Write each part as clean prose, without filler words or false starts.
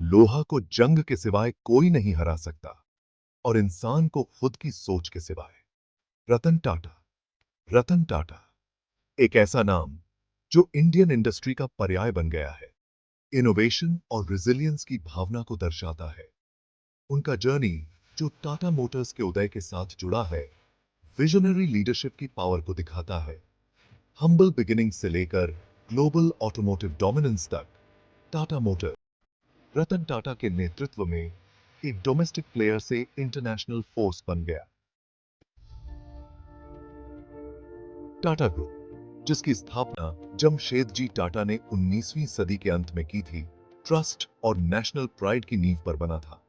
लोहा को जंग के सिवाय कोई नहीं हरा सकता और इंसान को खुद की सोच के सिवाय। रतन टाटा। रतन टाटा एक ऐसा नाम जो इंडियन इंडस्ट्री का पर्याय बन गया है, इनोवेशन और रेजिलियंस की भावना को दर्शाता है। उनका जर्नी जो टाटा मोटर्स के उदय के साथ जुड़ा है, विजनरी लीडरशिप की पावर को दिखाता है। हम्बल बिगिनिंग से लेकर ग्लोबल ऑटोमोटिव डोमिनेंस तक, टाटा मोटर रतन टाटा के नेतृत्व में एक डोमेस्टिक प्लेयर से इंटरनेशनल फोर्स बन गया। टाटा ग्रुप, जिसकी स्थापना जमशेदजी टाटा ने 19वीं सदी के अंत में की थी, ट्रस्ट और नेशनल प्राइड की नींव पर बना था।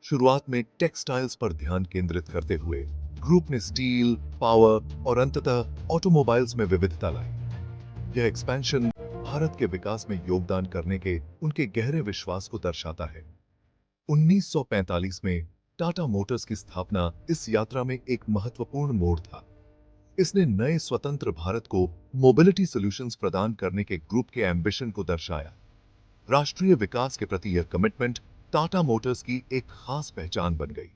शुरुआत में टेक्सटाइल्स पर ध्यान केंद्रित करते हुए ग्रुप ने स्टील, पावर और अंततः ऑटोमोबाइल्स में विविधता लाई। यह एक्सपेंशन भारत के विकास में योगदान करने के उनके गहरे विश्वास को दर्शाता है। 1945 में टाटा मोटर्स की स्थापना इस यात्रा में एक महत्वपूर्ण मोड़ था। इसने नए स्वतंत्र भारत को मोबिलिटी सॉल्यूशंस प्रदान करने के ग्रुप के एम्बिशन को दर्शाया। राष्ट्रीय विकास के प्रति यह कमिटमेंट टाटा मोटर्स की एक खास पहचान बन गई,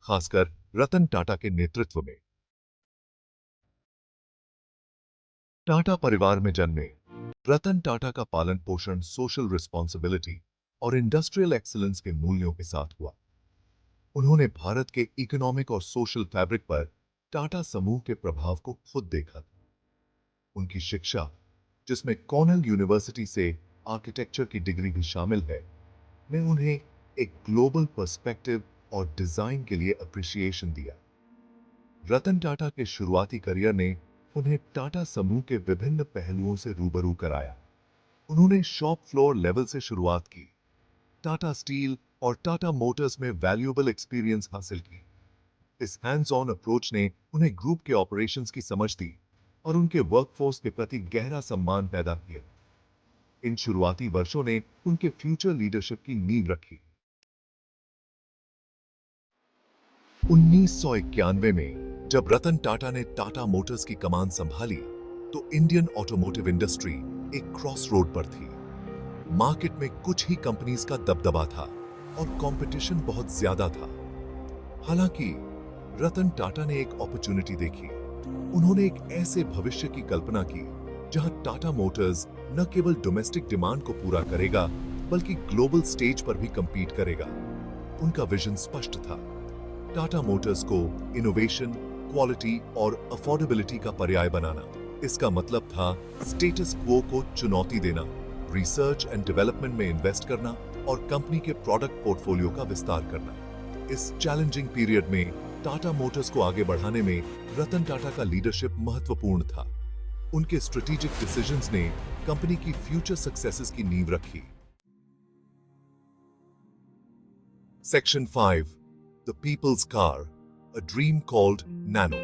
खासकर रतन टाटा के नेतृत्व में। टाटा परिवार में जन्मे रतन टाटा का पालन पोषण सोशल रिस्पॉन्सिबिलिटी और इंडस्ट्रियल एक्सीलेंस के मूल्यों के साथ हुआ। उन्होंने भारत के इकोनॉमिक और सोशल फैब्रिक पर टाटा समूह के प्रभाव को खुद देखा। उनकी शिक्षा, जिसमें कॉर्नेल यूनिवर्सिटी से आर्किटेक्चर की डिग्री भी शामिल है, ने उन्हें एक ग्लोबल पर्सपेक्टिव और डिजाइन के लिए अप्रिसिएशन दिया। रतन टाटा के शुरुआती करियर ने उन्हें टाटा समूह के विभिन्न पहलुओं से रूबरू कराया। उन्होंने शॉप फ्लोर लेवल से शुरुआत की, टाटा स्टील और टाटा मोटर्स में वैल्यूएबल एक्सपीरियंस हासिल की। इस हैंड्स ऑन अप्रोच ने उन्हें ग्रुप के ऑपरेशंस की समझ दी और उनके वर्कफोर्स के प्रति गहरा सम्मान पैदा किया। इन शुरुआती वर्षों ने उनके फ्यूचर लीडरशिप की नींव रखी। 1991 में जब रतन टाटा ने टाटा मोटर्स की कमान संभाली, तो इंडियन ऑटोमोटिव इंडस्ट्री एक क्रॉस रोड पर थी। मार्केट में कुछ ही कंपनीज का दबदबा था और कंपटीशन बहुत ज्यादा था। हालांकि रतन टाटा ने एक अपॉर्चुनिटी देखी। उन्होंने एक ऐसे भविष्य की कल्पना की जहां टाटा मोटर्स न केवल डोमेस्टिक डिमांड को पूरा करेगा, बल्कि ग्लोबल स्टेज पर भी कंपीट करेगा। उनका विजन स्पष्ट था, टाटा मोटर्स को इनोवेशन, क्वालिटी और अफोर्डेबिलिटी का पर्याय बनाना। इसका मतलब था स्टेटस क्वो को चुनौती देना, रिसर्च एंड डेवलपमेंट में इन्वेस्ट करना और कंपनी के प्रोडक्ट पोर्टफोलियो का विस्तार करना। इस चैलेंजिंग पीरियड में टाटा मोटर्स को आगे बढ़ाने में रतन टाटा का लीडरशिप महत्वपूर्ण था। उनके स्ट्रेटेजिक डिसीजंस ने कंपनी की फ्यूचर सक्सेसेस की नींव रखी। Section 5, the people's car, a dream called Nano.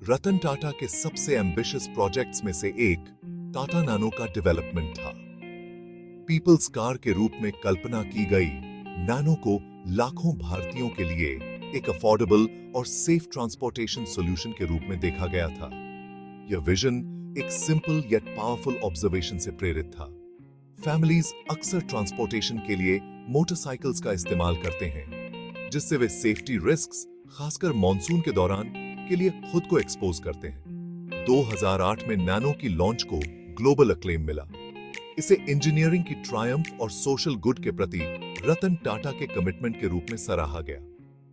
Ratan Tata के सबसे एम्बिशियस प्रोजेक्ट्स में से एक टाटा नैनो का डेवलपमेंट था। पीपल्स कार के रूप में कल्पना की गई नैनो को लाखों भारतीयों के लिए एक अफोर्डेबल और सेफ ट्रांसपोर्टेशन सॉल्यूशन के रूप में देखा गया था। यह विजन एक सिंपल येट पावरफुल ऑब्जर्वेशन से प्रेरित था। फैमिलीज अक्सर ट्रांसपोर्टेशन के लिए मोटरसाइकिल्स का इस्तेमाल करते हैं, जिससे वे सेफ्टी रिस्क्स, खासकर मॉनसून के दौरान, के लिए खुद को एक्सपोज करते हैं। 2008 में नैनो की लॉन्च को ग्लोबल अक्लेम मिला। इसे इंजीनियरिंग की ट्रायम्फ और सोशल गुड के प्रति रतन टाटा के कमिटमेंट के रूप में सराहा गया।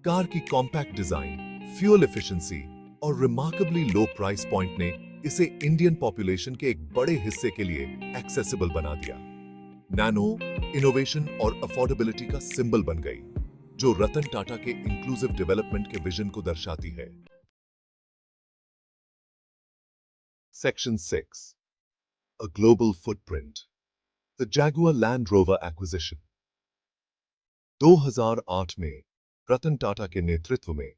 कार की कॉम्पैक्ट डिजाइन, फ्यूल एफिशिएंसी और रिमार्केबली लो प्राइस पॉइंट ने इसे इंडियन पॉपुलेशन के एक बड़े हिस्से के लिए एक्सेसिबल बना दिया। नैनो इनोवेशन और अफोर्डेबिलिटी का सिंबल बन गई, जो रतन टाटा के इंक्लूसिव डेवलपमेंट के विजन को दर्शाती है। Section 6, a global footprint, the Jaguar Land Rover acquisition। 2008 में रतन टाटा के नेतृत्व में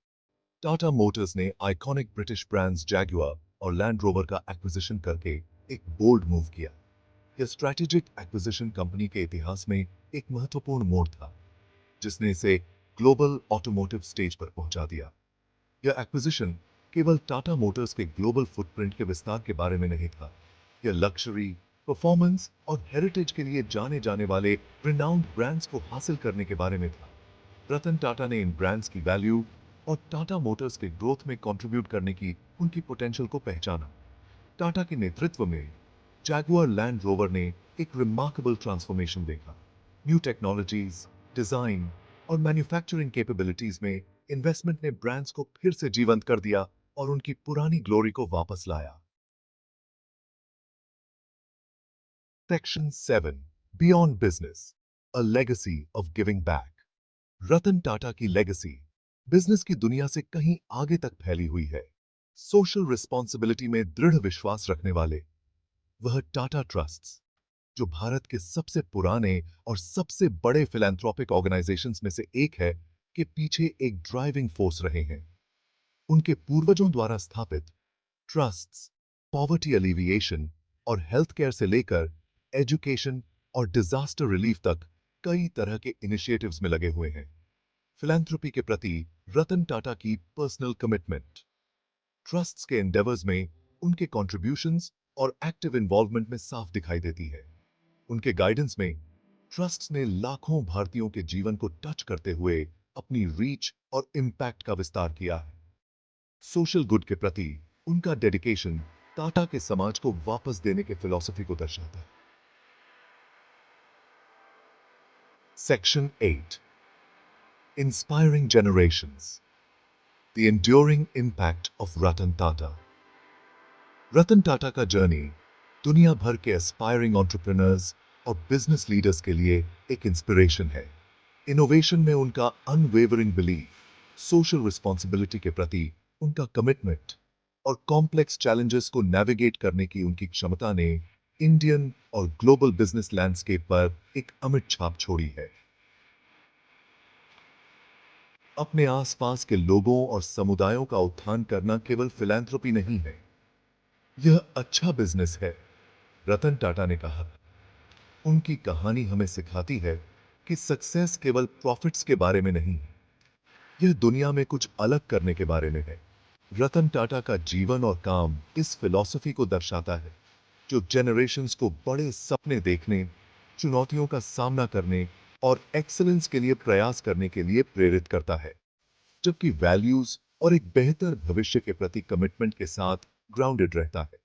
टाटा मोटर्स ने आइकॉनिक ब्रिटिश ब्रांड्स जैगुआर और लैंड रोवर का एक्विजिशन करके एक बोल्ड मूव किया। यह स्ट्रैटेजिक एक्विजिशन कंपनी के इतिहास में एक महत्वपूर्ण मोड़ था, जिसने इसे ग्लोबल ऑटोमोटिव स्टेज पर पहुंचा दिया। यह एक्विजिशन केवल टाटा मोटर्स के ग्लोबल फुटप्रिंट के विस्तार के बारे में नहीं था। यह लग्जरी, परफॉर्मेंस और हेरिटेज के लिए जाने जाने वाले रिनाउंड ब्रांड्स को हासिल करने के बारे में था। रतन टाटा ने इन ब्रांड्स की वैल्यू और टाटा मोटर्स के ग्रोथ में कंट्रीब्यूट करने की उनकी पोटेंशियल को पहचाना। टाटा के नेतृत्व में जैगुआर लैंड रोवर ने एक रिमार्केबल ट्रांसफॉर्मेशन देखा। न्यू टेक्नोलॉजीज, डिजाइन और मैन्युफैक्चरिंग कैपेबिलिटीज में इन्वेस्टमेंट ने ब्रांड्स को फिर से जीवंत कर दिया और उनकी पुरानी ग्लोरी को वापस लाया। Section 7, beyond business, a legacy of giving back. Ratan Tata की लेगेसी बिजनेस की दुनिया से कहीं आगे तक फैली हुई है। सोशल रिस्पॉन्सिबिलिटी में दृढ़ विश्वास रखने वाले वह टाटा ट्रस्ट्स, जो भारत के सबसे पुराने और सबसे बड़े फिलैंथ्रोपिक ऑर्गेनाइजेशंस में से एक है, के पीछे एक ड्राइविंग फोर्स रहे हैं। उनके पूर्वजों द्वारा स्थापित ट्रस्ट्स पॉवर्टी एलिविएशन और हेल्थ केयर से लेकर एजुकेशन और डिजास्टर रिलीफ तक कई तरह के इनिशिएटिव्स में लगे हुए हैं। फिलैंथ्रोपी के प्रति रतन टाटा की पर्सनल कमिटमेंट ट्रस्ट्स के एंडेवर्स में उनके कॉन्ट्रीब्यूशंस और एक्टिव इन्वॉल्वमेंट में साफ दिखाई देती है। उनके गाइडेंस में ट्रस्ट्स ने लाखों भारतीयों के जीवन को टच करते हुए अपनी रीच और इम्पैक्ट का विस्तार किया है। सोशल गुड के प्रति उनका डेडिकेशन टाटा के समाज को वापस देने के फिलॉसफी को दर्शाता है। Section 8, inspiring generations, the enduring impact of Ratan Tata. Ratan Tata का जर्नी दुनिया भर के एस्पायरिंग एंटरप्रेन्योर्स और बिजनेस लीडर्स के लिए एक इंस्पिरेशन है। इनोवेशन में उनका अनवेवरिंग बिलीफ, सोशल रिस्पॉन्सिबिलिटी के प्रति उनका कमिटमेंट और कॉम्प्लेक्स चैलेंजेस को नेविगेट करने की उनकी क्षमता ने इंडियन और ग्लोबल बिजनेस लैंडस्केप पर एक अमिट छाप छोड़ी है। अपने आसपास के लोगों और समुदायों का उत्थान करना केवल फिलैंथ्रोपी नहीं है, यह अच्छा बिजनेस है, रतन टाटा ने कहा। उनकी कहानी हमें सिखाती है कि सक्सेस केवल प्रॉफिट्स के बारे में नहीं, यह दुनिया में कुछ अलग करने के बारे में है। रतन टाटा का जीवन और काम इस फिलॉसफी को दर्शाता है, जो जेनरेशंस को बड़े सपने देखने, चुनौतियों का सामना करने और एक्सीलेंस के लिए प्रयास करने के लिए प्रेरित करता है, जबकि वैल्यूज और एक बेहतर भविष्य के प्रति कमिटमेंट के साथ ग्राउंडेड रहता है।